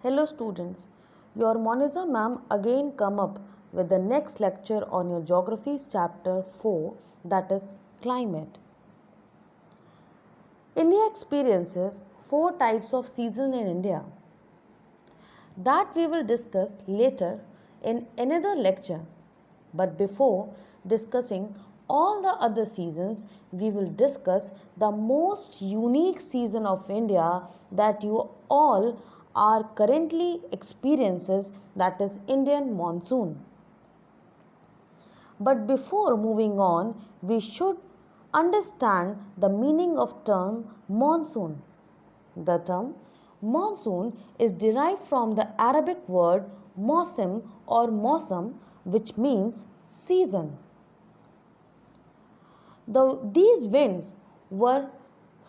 Hello students, your Monica ma'am again come up with the next lecture on your geography chapter 4, that is climate. India experiences 4 types of season in India that we will discuss later in another lecture. But before discussing all the other seasons, we will discuss the most unique season of India that you all are currently experiences, that is Indian monsoon. But before moving on, we should understand the meaning of term monsoon. The term monsoon is derived from the Arabic word mausim or mosam, which means season. These winds were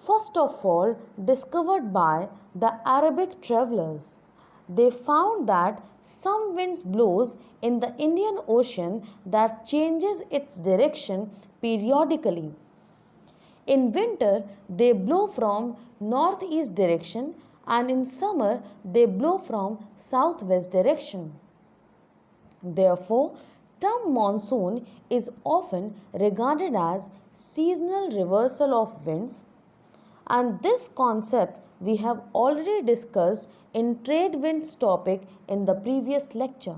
first of all discovered by the Arabic travelers. They found that some winds blows in the Indian Ocean that changes its direction periodically. In winter, they blow from northeast direction, and in summer, they blow from southwest direction. Therefore, term monsoon is often regarded as seasonal reversal of winds, and this concept we have already discussed in trade winds topic in the previous lecture.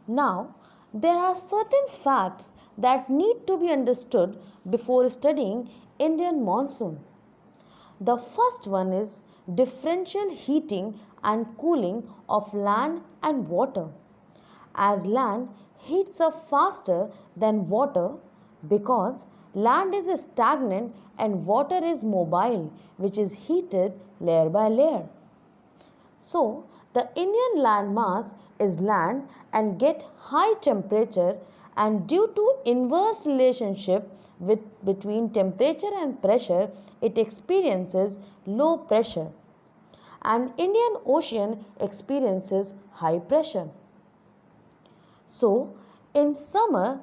Now, there are certain facts that need to be understood before studying Indian monsoon. The first one is differential heating and cooling of land and water. As land heats up faster than water because land is stagnant and water is mobile, which is heated layer by layer. So, the Indian land mass is land and get high temperature, and due to inverse relationship between temperature and pressure, it experiences low pressure, and Indian Ocean experiences high pressure. So, in summer,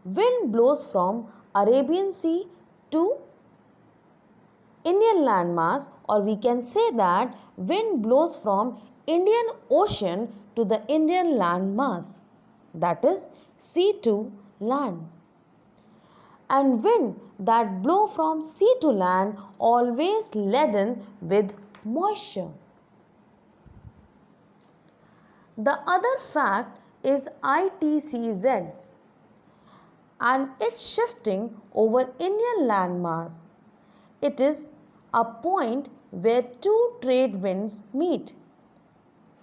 wind blows from Arabian Sea to Indian landmass, or we can say that wind blows from Indian Ocean to the Indian landmass, that is sea to land. And wind that blow from sea to land always laden with moisture. The other fact is ITCZ and its shifting over Indian landmass. It is a point where two trade winds meet.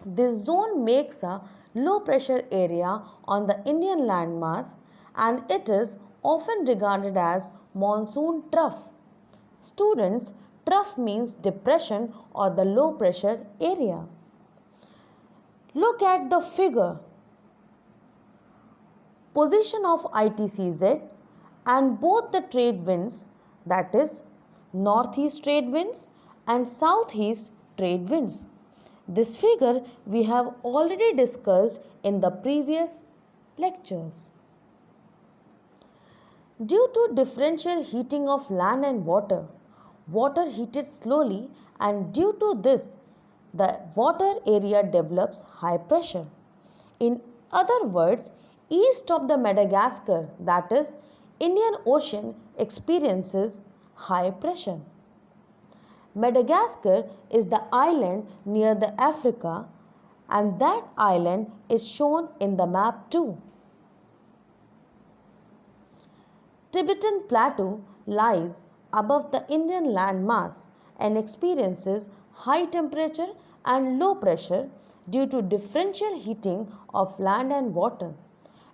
This zone makes a low pressure area on the Indian landmass, and it is often regarded as monsoon trough. Students, trough means depression or the low pressure area. Look at the figure. Position of ITCZ and both the trade winds, that is northeast trade winds and southeast trade winds. This figure we have already discussed in the previous lectures. Due to differential heating of land and water, water heated slowly, and due to this, the water area develops high pressure. In other words, east of the Madagascar, that is Indian Ocean, experiences high pressure. Madagascar is the island near the Africa, and that island is shown in the map too. Tibetan Plateau lies above the Indian landmass and experiences high temperature and low pressure due to differential heating of land and water,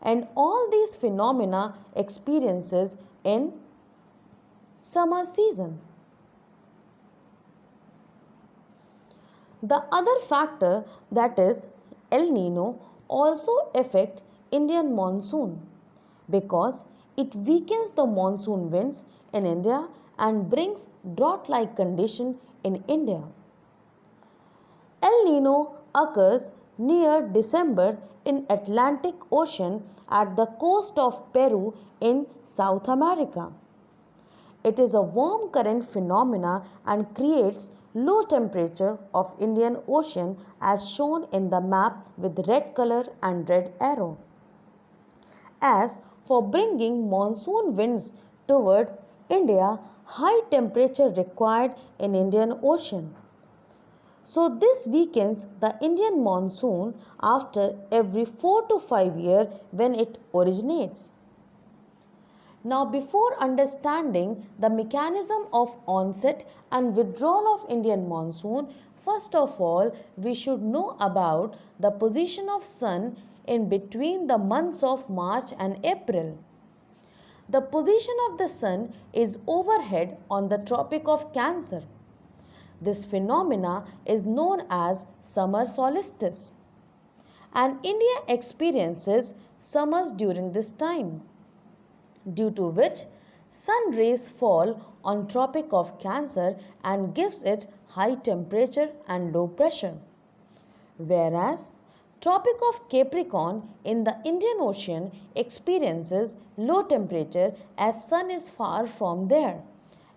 and all these phenomena experiences in summer season. The other factor, that is El Nino, also affect Indian monsoon because it weakens the monsoon winds in India and brings drought-like condition in India. El Nino occurs near December in Atlantic Ocean at the coast of Peru in South America. It is a warm current phenomena and creates low temperature of Indian Ocean as shown in the map with red color and red arrow. As for bringing monsoon winds toward India, high temperature required in Indian Ocean. So this weakens the Indian monsoon after every 4 to 5 years when it originates. Now, before understanding the mechanism of onset and withdrawal of Indian monsoon, first of all, we should know about the position of sun in between the months of March and April. The position of the sun is overhead on the Tropic of Cancer. This phenomena is known as summer solstice, and India experiences summers during this time, due to which sun rays fall on Tropic of Cancer and gives it high temperature and low pressure, whereas Tropic of Capricorn in the Indian Ocean experiences low temperature as sun is far from there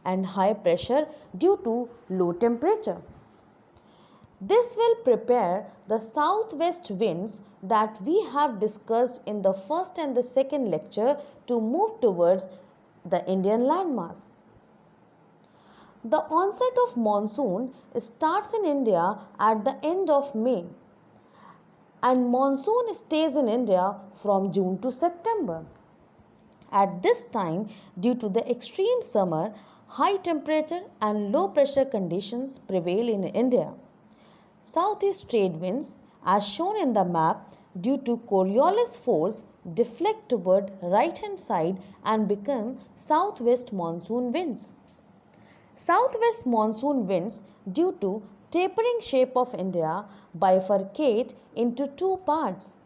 and high pressure due to low temperature. This will prepare the southwest winds that we have discussed in the first and the second lecture to move towards the Indian landmass. The onset of monsoon starts in India at the end of May, and monsoon stays in India from June to September. At this time, due to the extreme summer, high temperature and low pressure conditions prevail in India. Southeast trade winds, as shown in the map, due to Coriolis force deflect toward right hand side and become southwest monsoon winds. Southwest monsoon winds, due to tapering shape of India, bifurcate into two parts,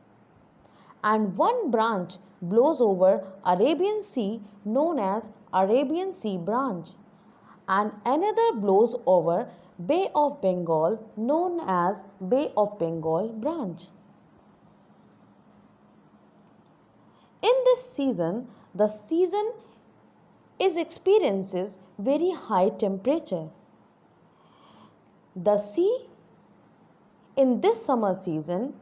and one branch blows over Arabian Sea known as Arabian Sea branch, and another blows over Bay of Bengal known as Bay of Bengal branch. In this season, the season experiences very high temperature. The sea in this summer season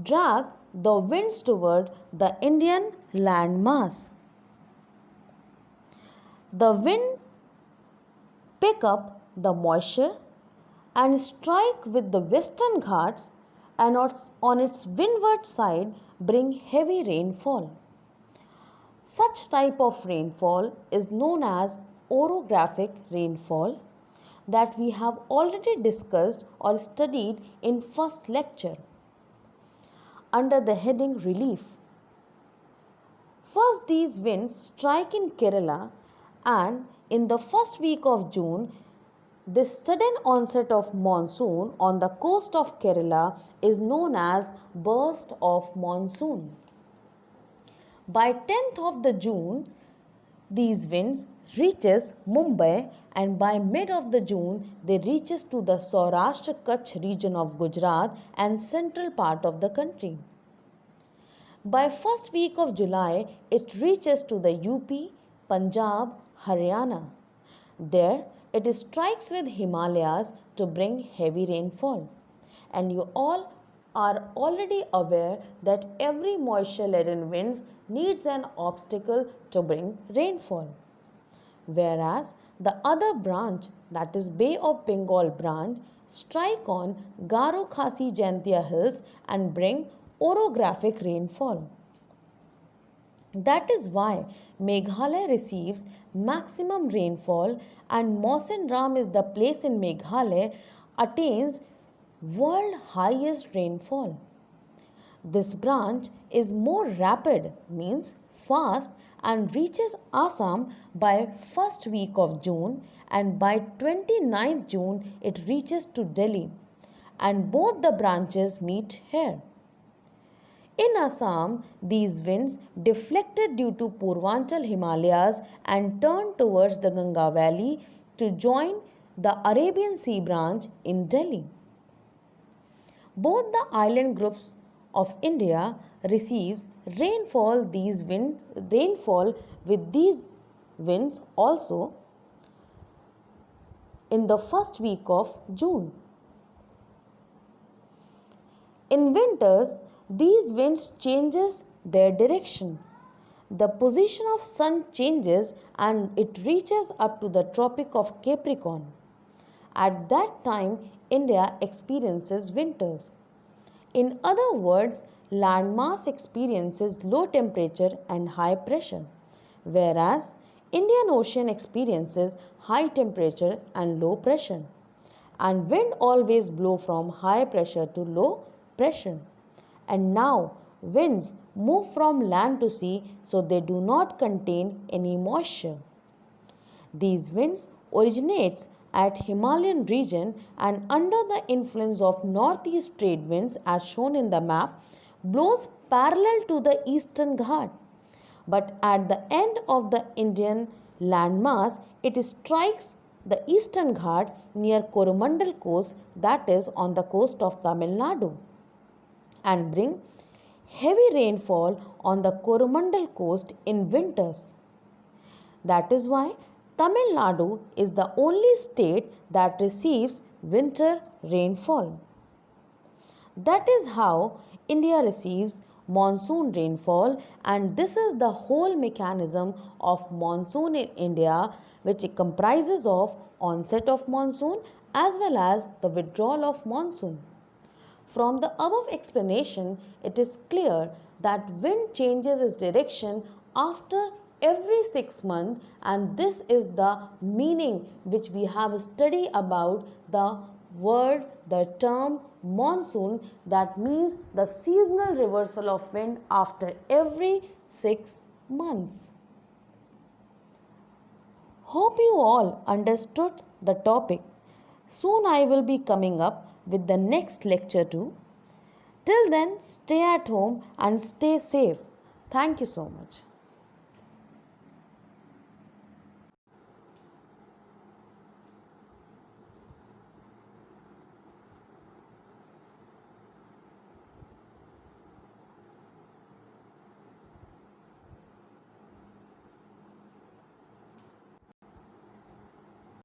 drag the winds toward the Indian land mass. The wind pick up the moisture and strike with the western Ghats and on its windward side bring heavy rainfall. Such type of rainfall is known as orographic rainfall that we have already discussed or studied in first lecture under the heading relief. First, these winds strike in Kerala, and in the first week of June, this sudden onset of monsoon on the coast of Kerala is known as burst of monsoon. By 10th of the June, these winds reaches Mumbai, and by mid of the June they reaches to the Saurashtra Kutch region of Gujarat and central part of the country. By first week of July it reaches to the UP, Punjab, Haryana. There it strikes with Himalayas to bring heavy rainfall. And you all are already aware that every moisture laden winds needs an obstacle to bring rainfall. Whereas the other branch, that is Bay of Bengal branch, strike on Garo Khasi Jaintia hills and bring orographic rainfall. That is why Meghalaya receives maximum rainfall, and Mawsyn Ram is the place in Meghalaya attains world highest rainfall. This branch is more rapid, means fast, and reaches Assam by first week of June, and by 29th June it reaches to Delhi, and both the branches meet here. In Assam, these winds deflected due to Purvanchal Himalayas and turned towards the Ganga Valley to join the Arabian Sea branch in Delhi. Both the island groups of India receives rainfall with these winds also. in the first week of June. In winters, these winds changes their direction. The position of sun changes and it reaches up to the Tropic of Capricorn. At that time, India experiences winters. In other words, landmass experiences low temperature and high pressure, whereas Indian Ocean experiences high temperature and low pressure. And wind always blow from high pressure to low pressure. And now winds move from land to sea, so they do not contain any moisture. These winds originates at Himalayan region and under the influence of northeast trade winds as shown in the map blows parallel to the eastern Ghat. But at the end of the Indian landmass it strikes the eastern Ghat near Coromandel coast, that is on the coast of Tamil Nadu, and bring heavy rainfall on the Coromandel coast in winters. That is why Tamil Nadu is the only state that receives winter rainfall. That is how India receives monsoon rainfall, and this is the whole mechanism of monsoon in India, which comprises of onset of monsoon as well as the withdrawal of monsoon. From the above explanation, it is clear that wind changes its direction after every 6 months, and this is the meaning which we have studied about the word, the term monsoon, that means the seasonal reversal of wind after every 6 months. Hope you all understood the topic. Soon I will be coming up with the next lecture too. Till then, stay at home and stay safe. Thank you so much.